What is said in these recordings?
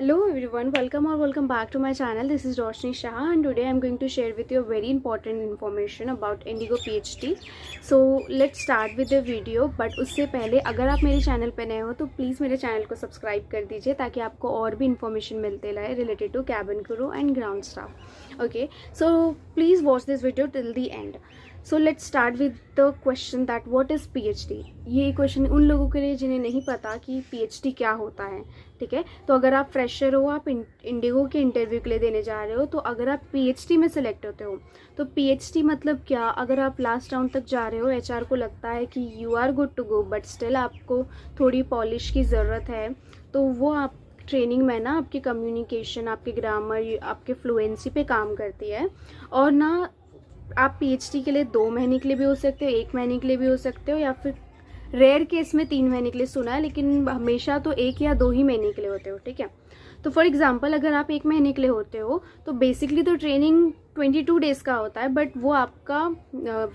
Hello everyone, welcome back to my channel. This is Roshni Shah and today I'm going to share with you a very important information about Indigo PhD. So let's start with the video. But उससे पहले अगर आप मेरे channel पे नए हो तो please मेरे चैनल को सब्सक्राइब कर दीजिए ताकि आपको और भी इन्फॉर्मेशन मिलते रहे related to cabin crew and ground staff. Okay, so please watch this video till the end. So let's start with the question that what is PhD. ये क्वेश्चन उन लोगों के लिए जिन्हें नहीं पता कि PhD क्या होता है. ठीक है, तो अगर आप फ्रेशर हो, आप इंडिगो के इंटरव्यू के लिए देने जा रहे हो, तो अगर आप PhD में सेलेक्ट होते हो तो PhD मतलब क्या. अगर आप लास्ट राउंड तक जा रहे हो, HR को लगता है कि you are good to go but still आपको थोड़ी पॉलिश की ज़रूरत है, तो वो आप ट्रेनिंग में ना आपकी कम्युनिकेशन, आपके ग्रामर, आपके फ्लुएंसी पे काम करती है. और ना आप PhD के लिए 2 महीने के लिए भी हो सकते हो, 1 महीने के लिए भी हो सकते हो, या फिर रेयर केस में 3 महीने के लिए सुना है, लेकिन हमेशा तो 1 या 2 ही महीने के लिए होते हो. ठीक है, तो फॉर एग्जांपल अगर आप 1 महीने के लिए होते हो तो बेसिकली तो ट्रेनिंग 22 डेज़ का होता है, बट वो आपका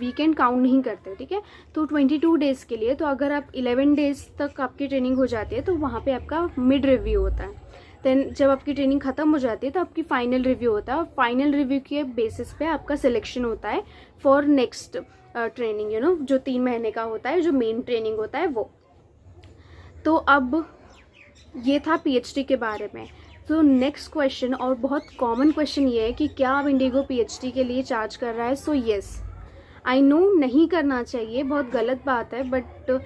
वीकेंड काउंट नहीं करते. ठीक है, तो 22 डेज़ के लिए, तो अगर आप 11 डेज़ तक आपकी ट्रेनिंग हो जाती है तो वहाँ पे आपका मिड रिव्यू होता है. देन जब आपकी ट्रेनिंग ख़त्म हो जाती है तो आपकी फाइनल रिव्यू होता है, और फाइनल रिव्यू के बेसिस पे आपका सिलेक्शन होता है फॉर नेक्स्ट ट्रेनिंग, जो 3 महीने का होता है, जो मेन ट्रेनिंग होता है वो. तो अब ये था PhD के बारे में. तो नेक्स्ट क्वेश्चन, और बहुत कॉमन क्वेश्चन ये है कि क्या आप इंडिगो PhD के लिए चार्ज कर रहा है. सो येस, आई नो नहीं करना चाहिए, बहुत गलत बात है, बट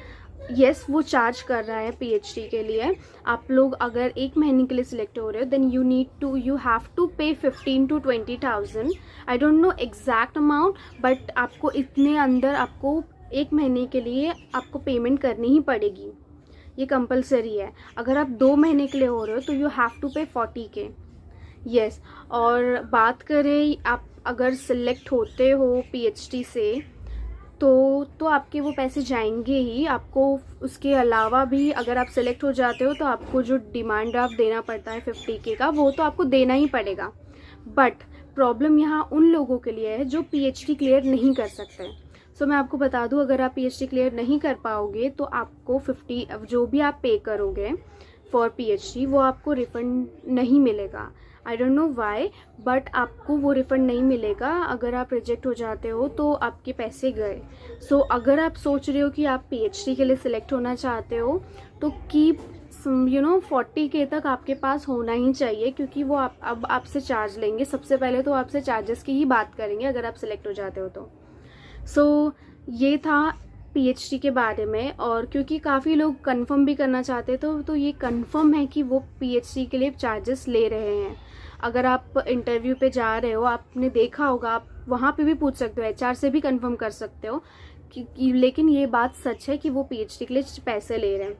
येस वो चार्ज कर रहा है PhD के लिए. आप लोग अगर 1 महीने के लिए सिलेक्ट हो रहे हो देन यू हैव टू पे 15 to 20,000. I don't know exact amount, but आपको इतने अंदर आपको 1 महीने के लिए आपको पेमेंट करनी ही पड़ेगी. ये कंपलसरी है. अगर आप 2 महीने के लिए हो रहे हो तो यू हैव टू पे 40K. येस, और बात करें आप अगर सिलेक्ट होते हो PhD से तो आपके वो पैसे जाएंगे ही. आपको उसके अलावा भी अगर आप सिलेक्ट हो जाते हो तो आपको जो डिमांड ड्राफ्ट देना पड़ता है 50K का, वो तो आपको देना ही पड़ेगा. बट प्रॉब्लम यहाँ उन लोगों के लिए है जो PhD क्लियर नहीं कर सकते. सो मैं आपको बता दूँ, अगर आप PhD क्लियर नहीं कर पाओगे तो आपको 50 जो भी आप पे करोगे फॉर PhD वो आपको रिफंड नहीं मिलेगा. I don't know why, but आपको वो रिफ़ंड नहीं मिलेगा. अगर आप रिजेक्ट हो जाते हो तो आपके पैसे गए. सो अगर आप सोच रहे हो कि आप PhD के लिए सिलेक्ट होना चाहते हो तो कीप 40K तक आपके पास होना ही चाहिए, क्योंकि वो अब आपसे चार्ज लेंगे. सबसे पहले तो आपसे चार्जेस की ही बात करेंगे अगर आप सिलेक्ट हो जाते हो तो. सो ये था PhD के बारे में. और क्योंकि काफ़ी लोग कंफर्म भी करना चाहते तो ये कंफर्म है कि वो PhD के लिए चार्जेस ले रहे हैं. अगर आप इंटरव्यू पे जा रहे हो, आपने देखा होगा, आप वहाँ पे भी पूछ सकते हो, HR से भी कंफर्म कर सकते हो कि लेकिन ये बात सच है कि वो PhD के लिए पैसे ले रहे हैं.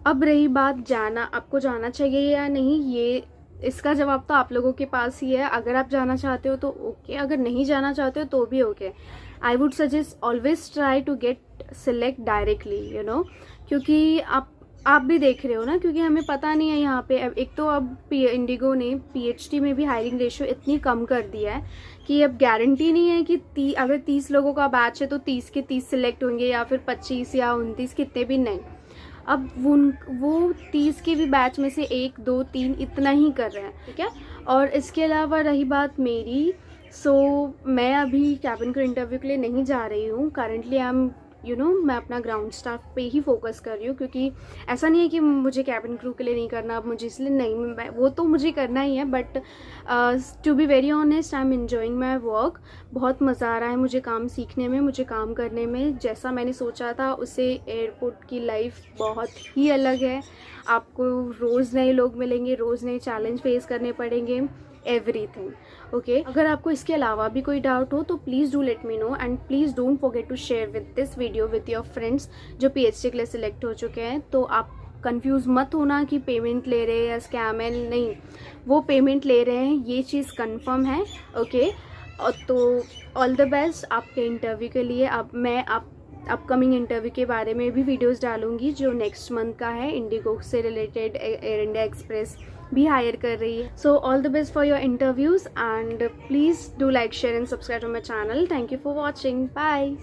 अब रही बात आपको जाना चाहिए या नहीं, ये इसका जवाब तो आप लोगों के पास ही है. अगर आप जाना चाहते हो तो ओके, अगर नहीं जाना चाहते हो तो भी okay. I would suggest always try to get select directly, क्योंकि आप भी देख रहे हो ना, क्योंकि हमें पता नहीं है यहाँ पे. एक तो अब इंडिगो ने PhD में भी हायरिंग रेशियो इतनी कम कर दिया है कि अब गारंटी नहीं है कि अगर 30 लोगों का बैच है तो 30 के 30 सिलेक्ट होंगे, या फिर 25 या 29, कितने भी नहीं. अब वो 30 के भी बैच में से 1, 2, 3 इतना ही कर रहे हैं. ठीक है, और इसके अलावा रही बात मेरी, मैं अभी कैबिन क्रू इंटरव्यू के लिए नहीं जा रही हूँ. करंटली मैं अपना ग्राउंड स्टाफ पे ही फोकस कर रही हूँ, क्योंकि ऐसा नहीं है कि मुझे कैबिन क्रू के लिए नहीं करना अब मुझे, इसलिए नहीं, वो तो मुझे करना ही है. But to be very honest, I am enjoying my work. बहुत मज़ा आ रहा है मुझे काम सीखने में, मुझे काम करने में. जैसा मैंने सोचा था उससे एयरपोर्ट की लाइफ बहुत ही अलग है. आपको रोज़ नए लोग मिलेंगे, रोज़ नए चैलेंज फेस करने पड़ेंगे, एवरीथिंग. ओके, अगर आपको इसके अलावा भी कोई डाउट हो तो please do let me know, and please don't forget to share with this video with your friends जो PhD के लिए सिलेक्ट हो चुके हैं. तो आप कंफ्यूज मत होना कि पेमेंट ले रहे हैं या स्कैम है. नहीं, वो पेमेंट ले रहे हैं, ये चीज़ कंफर्म है. ओके, तो ऑल द बेस्ट आपके इंटरव्यू के लिए. अब मैं अपकमिंग इंटरव्यू के बारे में भी वीडियोस डालूंगी जो नेक्स्ट मंथ का है. इंडिगो से रिलेटेड एयर इंडिया एक्सप्रेस भी हायर कर रही है. So all the best for your interviews, and please do like, share and subscribe to my channel. Thank you for watching. Bye.